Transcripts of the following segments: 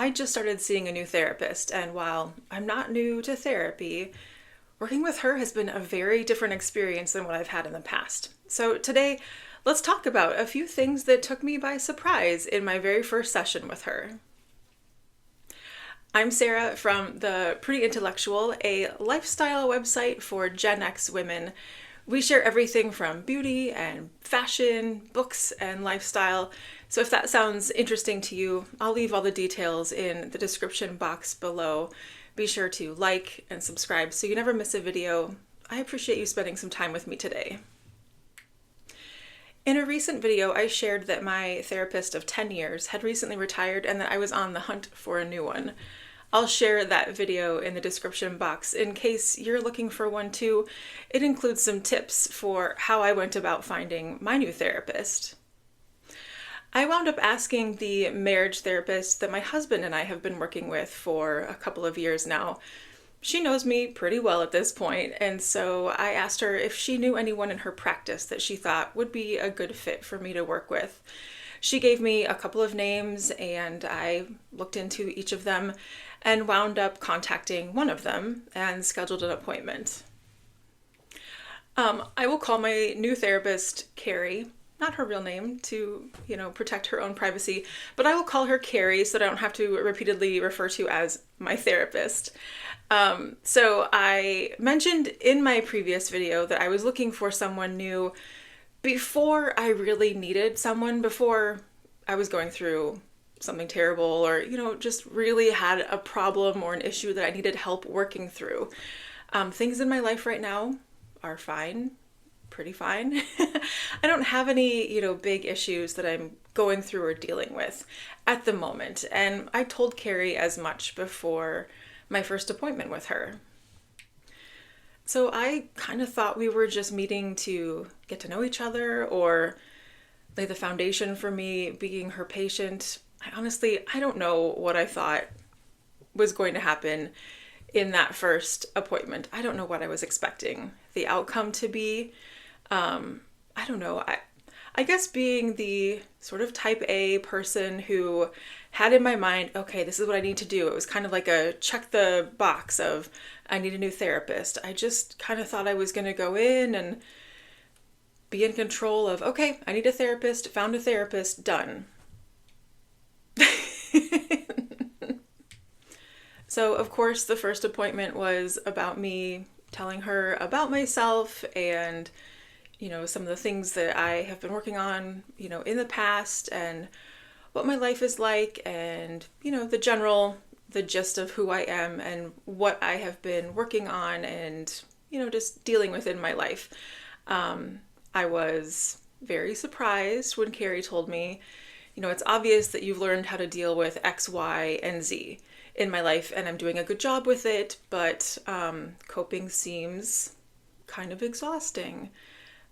I just started seeing a new therapist, and while I'm not new to therapy, working with her has been a very different experience than what I've had in the past. So today, let's talk about a few things that took me by surprise in my very first session with her. I'm Sarah from The Pretty Intellectual, a lifestyle website for Gen X women. We share everything from beauty and fashion, books, and lifestyle. So if that sounds interesting to you, I'll leave all the details in the description box below. Be sure to like and subscribe so you never miss a video. I appreciate you spending some time with me today. In a recent video, I shared that my therapist of 10 years had recently retired and that I was on the hunt for a new one. I'll share that video in the description box in case you're looking for one too. It includes some tips for how I went about finding my new therapist. I wound up asking the marriage therapist that my husband and I have been working with for a couple of years now. She knows me pretty well at this point, and so I asked her if she knew anyone in her practice that she thought would be a good fit for me to work with. She gave me a couple of names, and I looked into each of them and wound up contacting one of them and scheduled an appointment. I will call my new therapist Carrie, not her real name to, protect her own privacy, but I will call her Carrie so that I don't have to repeatedly refer to as my therapist. So I mentioned in my previous video that I was looking for someone new before I really needed someone, before I was going through something terrible or, just really had a problem or an issue that I needed help working through. Things in my life right now are fine, pretty fine. I don't have any, big issues that I'm going through or dealing with at the moment. And I told Carrie as much before my first appointment with her. So I kind of thought we were just meeting to get to know each other or lay the foundation for me being her patient. I don't know what I thought was going to happen in that first appointment. I don't know what I was expecting the outcome to be. I don't know. I guess being the sort of type A person who had in my mind, okay, this is what I need to do. It was kind of like a check the box of I need a new therapist. I just kind of thought I was going to go in and be in control of, okay, I need a therapist, found a therapist, done. So, of course, the first appointment was about me telling her about myself and, some of the things that I have been working on, in the past and what my life is like and, the gist of who I am and what I have been working on and, just dealing with in my life. I was very surprised when Carrie told me, it's obvious that you've learned how to deal with X, Y, and Z in my life, and I'm doing a good job with it, but coping seems kind of exhausting.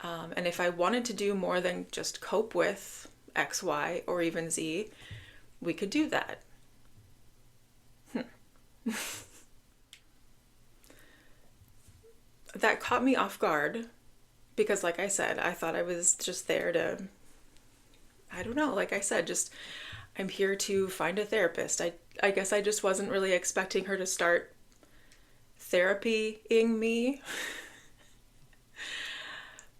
And if I wanted to do more than just cope with X, Y, or even Z, we could do that. That caught me off guard because, like I said, I thought I was just there to, I don't know, like I said, I'm here to find a therapist. I guess I just wasn't really expecting her to start therapying me.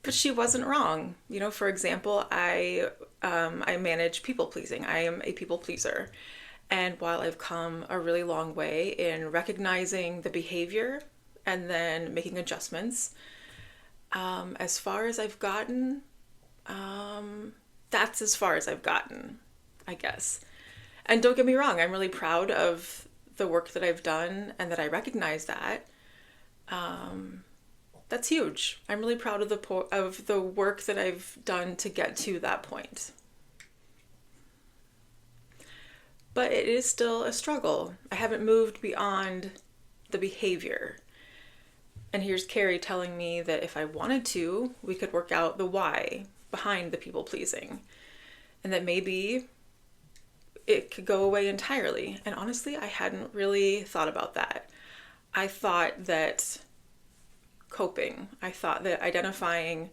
But she wasn't wrong. For example, I manage people pleasing. I am a people pleaser. And while I've come a really long way in recognizing the behavior and then making adjustments, as far as I've gotten, that's as far as I've gotten, I guess. And don't get me wrong, I'm really proud of the work that I've done and that I recognize that. That's huge. I'm really proud of the work that I've done to get to that point. But it is still a struggle. I haven't moved beyond the behavior. And here's Carrie telling me that if I wanted to, we could work out the why behind the people pleasing. And that maybe it could go away entirely. And honestly, I hadn't really thought about that. I thought that I thought that identifying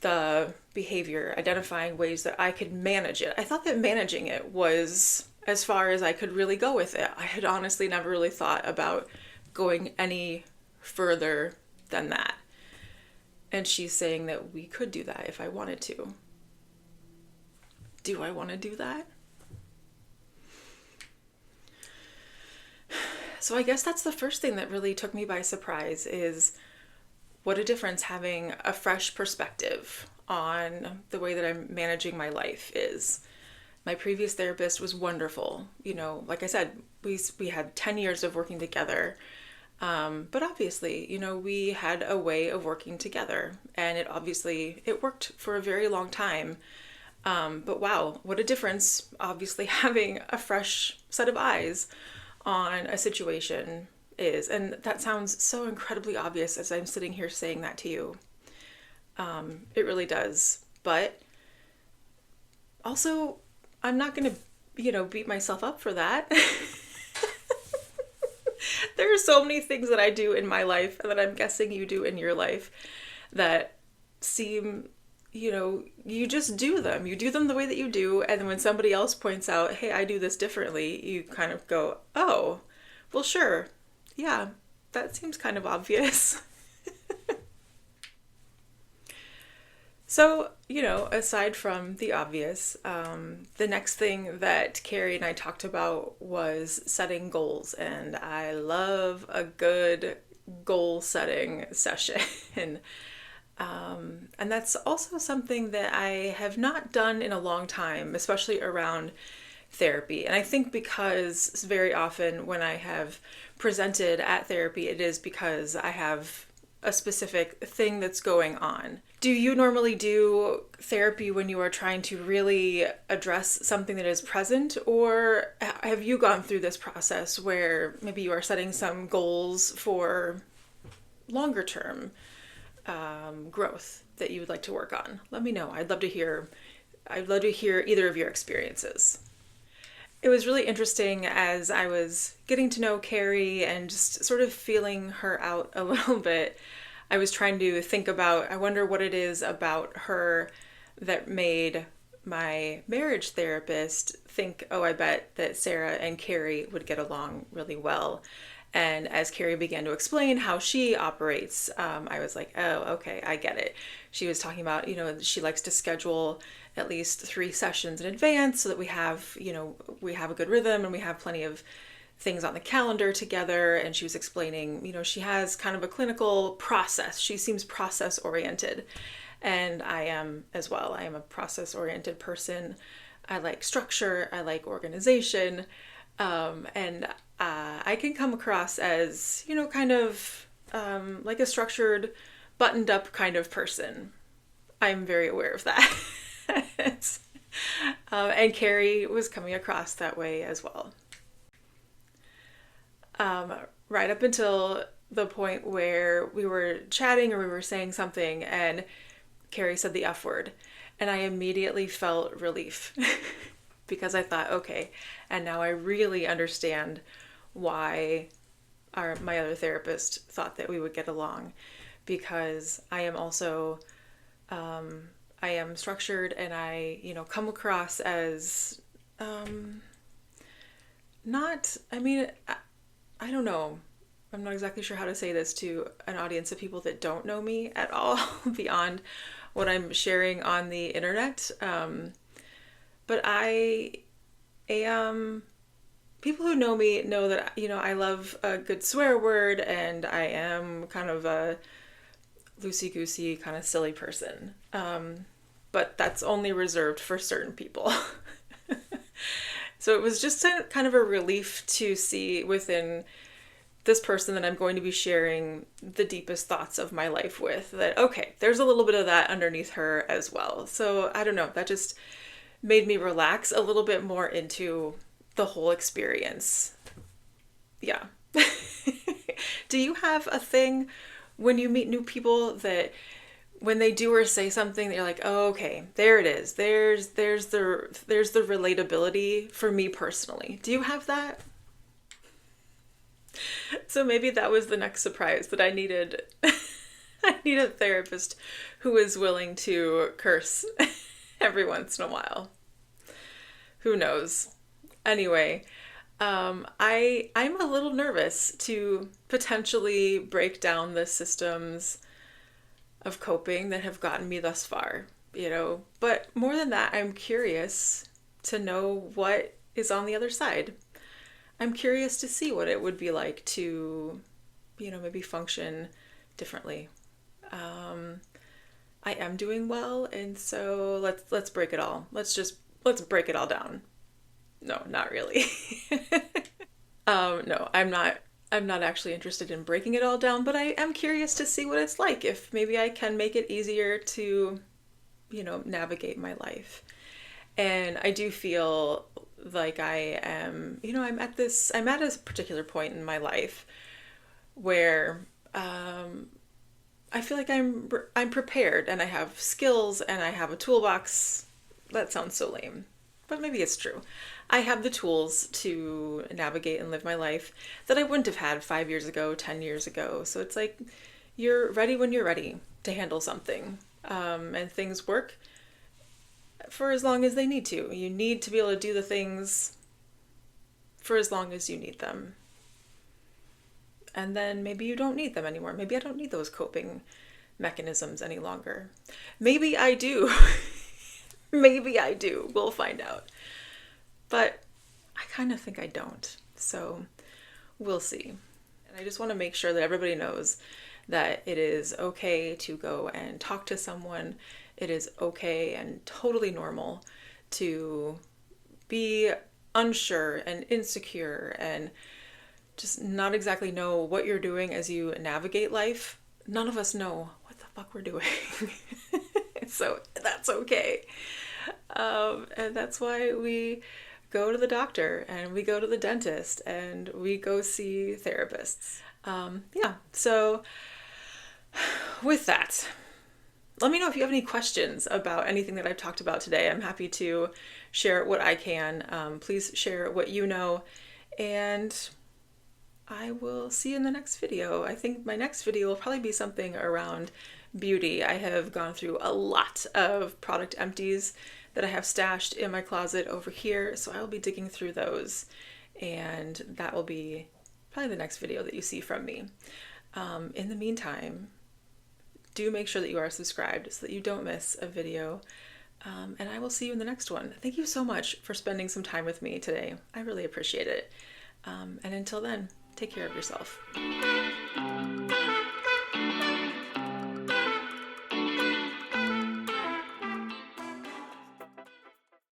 the behavior, identifying ways that I could manage it. I thought that managing it was as far as I could really go with it. I had honestly never really thought about going any further than that. And she's saying that we could do that if I wanted to. Do I want to do that? So I guess that's the first thing that really took me by surprise, is what a difference having a fresh perspective on the way that I'm managing my life is. My previous therapist was wonderful. You know, like I said, we had 10 years of working together. But obviously, you know, we had a way of working together, and it worked for a very long time. But wow, what a difference, obviously, having a fresh set of eyes on a situation is. And that sounds so incredibly obvious as I'm sitting here saying that to you. It really does. But also, I'm not going to, beat myself up for that. There are so many things that I do in my life and that I'm guessing you do in your life that seem, you just do them. You do them the way that you do. And then when somebody else points out, hey, I do this differently, you kind of go, oh, well, sure. Yeah, that seems kind of obvious. So, aside from the obvious, the next thing that Carrie and I talked about was setting goals. And I love a good goal setting session. And that's also something that I have not done in a long time, especially around therapy. And I think because very often when I have presented at therapy, it is because I have a specific thing that's going on. Do you normally do therapy when you are trying to really address something that is present, or have you gone through this process where maybe you are setting some goals for longer term growth that you would like to work on? Let me know. I'd love to hear either of your experiences. It was really interesting as I was getting to know Carrie and just sort of feeling her out a little bit. I was trying to think about, I wonder what it is about her that made my marriage therapist think, oh, I bet that Sarah and Carrie would get along really well. And as Carrie began to explain how she operates, I was like, oh, okay, I get it. She was talking about, she likes to schedule at least 3 sessions in advance so that we have a good rhythm and we have plenty of things on the calendar together. And she was explaining, she has kind of a clinical process. She seems process oriented. And I am as well. I am a process oriented person. I like structure. I like organization. And I can come across as, kind of like a structured, buttoned up kind of person. I'm very aware of that. And Carrie was coming across that way as well. Right up until the point where we were chatting or we were saying something and Carrie said the F word. And I immediately felt relief because I thought, okay, and now I really understand why my other therapist thought that we would get along, because I am also, I am structured and I, come across as, I don't know. I'm not exactly sure how to say this to an audience of people that don't know me at all beyond what I'm sharing on the internet. But I am, people who know me know that, I love a good swear word and I am kind of a loosey-goosey kind of silly person. But that's only reserved for certain people. So it was just kind of a relief to see within this person that I'm going to be sharing the deepest thoughts of my life with, that, okay, there's a little bit of that underneath her as well. So I don't know, that just made me relax a little bit more into the whole experience. Yeah. Do you have a thing when you meet new people that when they do or say something, you're like, oh, okay, there it is. There's the relatability for me personally. Do you have that? So maybe that was the next surprise, that I needed a therapist who is willing to curse every once in a while. Who knows? Anyway, I'm a little nervous to potentially break down the systems of coping that have gotten me thus far, But more than that, I'm curious to know what is on the other side. I'm curious to see what it would be like to, maybe function differently. I am doing well, and so let's break it all. Let's break it all down. No, not really. No, I'm not actually interested in breaking it all down, but I am curious to see what it's like, if maybe I can make it easier to, navigate my life. And I do feel like I am, I'm at a particular point in my life where I feel like I'm prepared, and I have skills, and I have a toolbox. That sounds so lame, but maybe it's true. I have the tools to navigate and live my life that I wouldn't have had 5 years ago, 10 years ago. So it's like you're ready when you're ready to handle something. And things work for as long as they need to. You need to be able to do the things for as long as you need them. And then maybe you don't need them anymore. Maybe I don't need those coping mechanisms any longer. Maybe I do. Maybe I do. We'll find out. But I kind of think I don't. So we'll see. And I just want to make sure that everybody knows that it is okay to go and talk to someone. It is okay and totally normal to be unsure and insecure and just not exactly know what you're doing as you navigate life. None of us know what the fuck we're doing. So that's okay. And that's why we go to the doctor, and we go to the dentist, and we go see therapists. Yeah, so with that, let me know if you have any questions about anything that I've talked about today. I'm happy to share what I can. Please share what you know, and I will see you in the next video. I think my next video will probably be something around beauty. I have gone through a lot of product empties that I have stashed in my closet over here, so I will be digging through those, and that will be probably the next video that you see from me. In the meantime, do make sure that you are subscribed so that you don't miss a video, and I will see you in the next one. Thank you so much for spending some time with me today. I really appreciate it. And until then, take care of yourself.